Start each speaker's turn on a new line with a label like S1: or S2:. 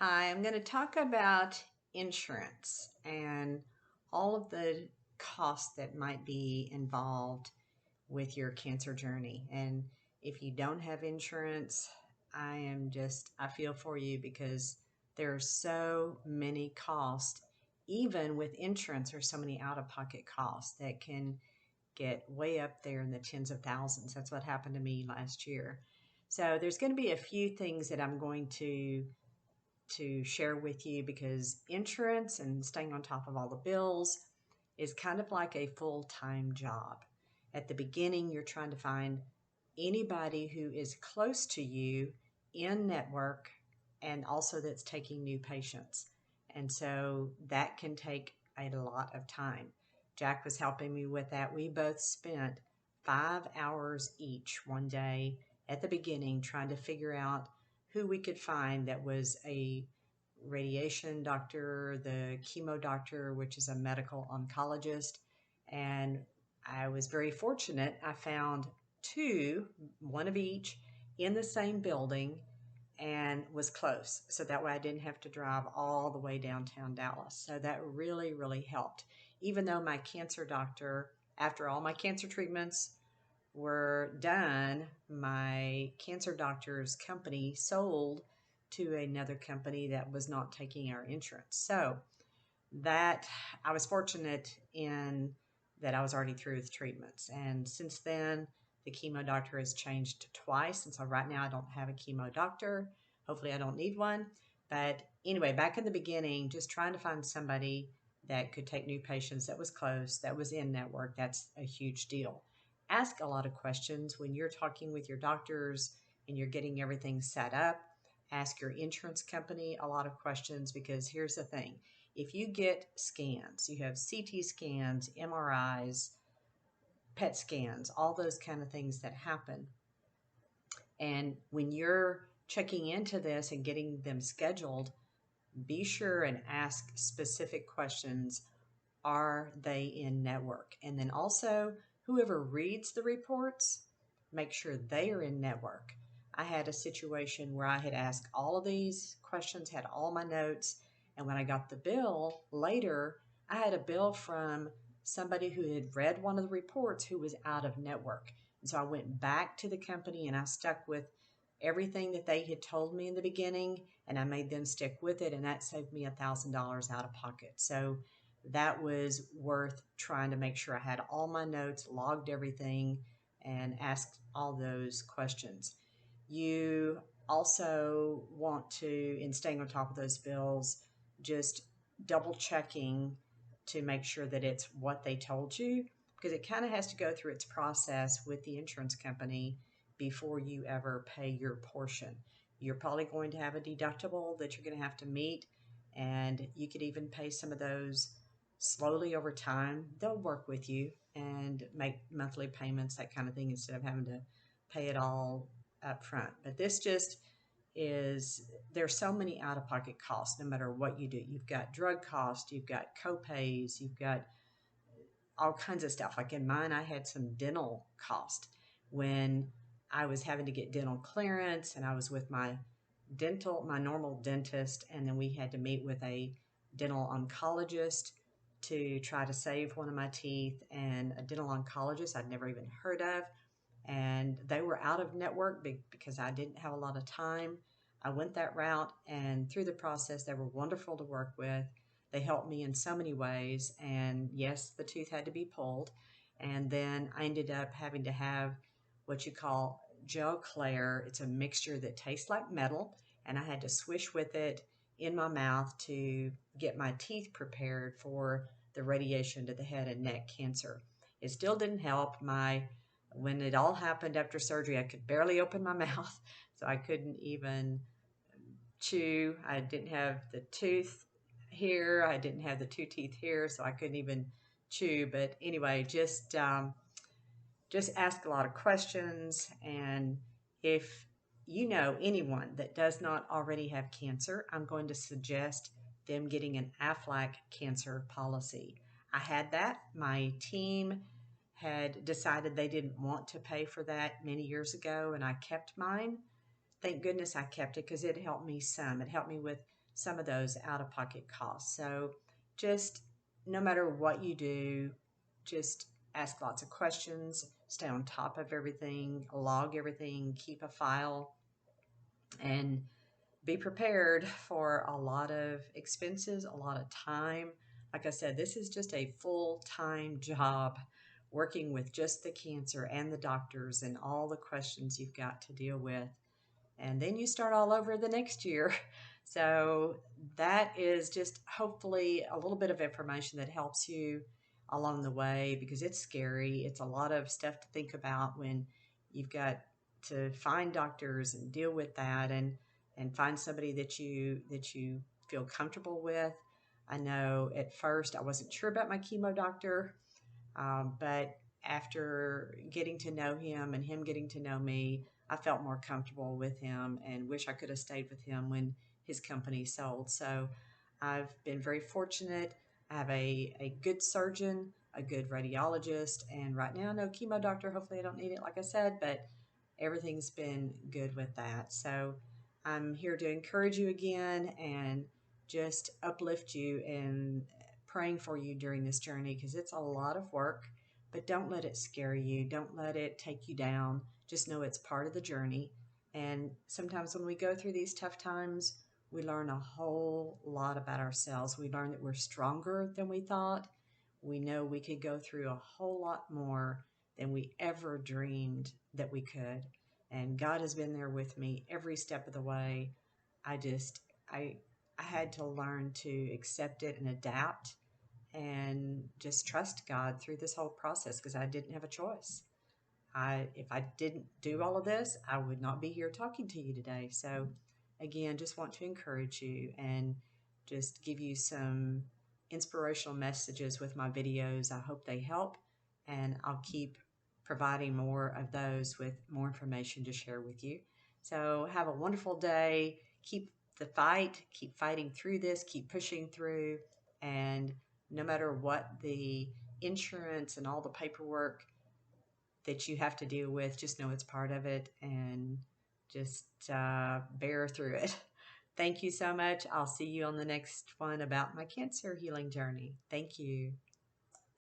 S1: Hi, I'm going to talk about insurance and all of the costs that might be involved with your cancer journey. And if you don't have insurance, I feel for you because there are so many costs. Even with insurance, there's so many out of pocket costs that can get way up there in the tens of thousands. That's what happened to me last year. So there's going to be a few things that I'm going to share with you because insurance and staying on top of all the bills is kind of like a full time job. At the beginning, you're trying to find anybody who is close to you in network and also that's taking new patients. And so that can take a lot of time. Jack was helping me with that. We both spent 5 hours each one day at the beginning trying to figure out who we could find that was a radiation doctor, the chemo doctor, which is a medical oncologist. And I was very fortunate. I found two, one of each, in the same building and was close. So that way I didn't have to drive all the way downtown Dallas. So that really, really helped. Even though my cancer doctor, after all my cancer treatments were done, my cancer doctor's company sold to another company that was not taking our insurance. So that I was fortunate in that I was already through with treatments. And since then, the chemo doctor has changed twice. And so right now I don't have a chemo doctor. Hopefully I don't need one. But anyway, back in the beginning, just trying to find somebody that could take new patients that was close, that was in network, that's a huge deal. Ask a lot of questions when you're talking with your doctors and you're getting everything set up. Ask your insurance company a lot of questions because here's the thing. If you get scans, you have CT scans, MRIs, PET scans, all those kind of things that happen. And when you're checking into this and getting them scheduled, be sure and ask specific questions. Are they in network? And then also, whoever reads the reports, make sure they are in network. I had a situation where I had asked all of these questions, had all my notes, and when I got the bill later, I had a bill from somebody who had read one of the reports who was out of network. And so I went back to the company and I stuck with everything that they had told me in the beginning and I made them stick with it, and that saved me $1,000 out of pocket. So that was worth trying to make sure I had all my notes, logged everything, and asked all those questions. You also want to, in staying on top of those bills, just double checking to make sure that it's what they told you because it kind of has to go through its process with the insurance company before you ever pay your portion. You're probably going to have a deductible that you're going to have to meet, and you could even pay some of those slowly over time. They'll work with you and make monthly payments, that kind of thing, instead of having to pay it all up front. But this just is, there's so many out of pocket costs no matter what you do. You've got drug costs, you've got co-pays, you've got all kinds of stuff. Like in mine, I had some dental cost when I was having to get dental clearance and I was with my normal dentist, and then we had to meet with a dental oncologist to try to save one of my teeth, and a dental oncologist I'd never even heard of. And they were out of network because I didn't have a lot of time. I went that route, and through the process, they were wonderful to work with. They helped me in so many ways. And yes, the tooth had to be pulled. And then I ended up having to have what you call gel Claire. It's a mixture that tastes like metal, and I had to swish with it in my mouth to get my teeth prepared for the radiation to the head and neck cancer. It still didn't help. When it all happened after surgery, I could barely open my mouth, so I couldn't even chew. I didn't have the tooth here. I didn't have the two teeth here, so I couldn't even chew. But anyway, just ask a lot of questions. And if you know anyone that does not already have cancer, I'm going to suggest them getting an Aflac cancer policy. I had that. My team had decided they didn't want to pay for that many years ago, and I kept mine. Thank goodness I kept it because it helped me some. It helped me with some of those out of pocket costs. So just no matter what you do, just ask lots of questions, stay on top of everything, log everything, keep a file, and be prepared for a lot of expenses, a lot of time. Like I said, this is just a full time job working with just the cancer and the doctors and all the questions you've got to deal with. And then you start all over the next year. So that is just hopefully a little bit of information that helps you along the way, because it's scary. It's a lot of stuff to think about when you've got to find doctors and deal with that, and find somebody that you feel comfortable with. I know at first I wasn't sure about my chemo doctor, but after getting to know him and him getting to know me, I felt more comfortable with him and wish I could have stayed with him when his company sold. So I've been very fortunate. I have a good surgeon, a good radiologist, and right now, no chemo doctor. Hopefully, I don't need it, like I said, but everything's been good with that. So I'm here to encourage you again and just uplift you and praying for you during this journey, because it's a lot of work, but don't let it scare you. Don't let it take you down. Just know it's part of the journey. And sometimes when we go through these tough times, we learn a whole lot about ourselves. We learn that we're stronger than we thought. We know we could go through a whole lot more than we ever dreamed that we could. And God has been there with me every step of the way. I just, I, I had to learn to accept it and adapt and just trust God through this whole process, because I didn't have a choice. If I didn't do all of this, I would not be here talking to you today. So, again, just want to encourage you and just give you some inspirational messages with my videos. I hope they help, and I'll keep providing more of those with more information to share with you. So, have a wonderful day. Keep the fight, keep fighting through this, keep pushing through, and no matter what the insurance and all the paperwork that you have to deal with, just know it's part of it, and just bear through it. Thank you so much. I'll see you on the next one about my cancer healing journey. Thank you.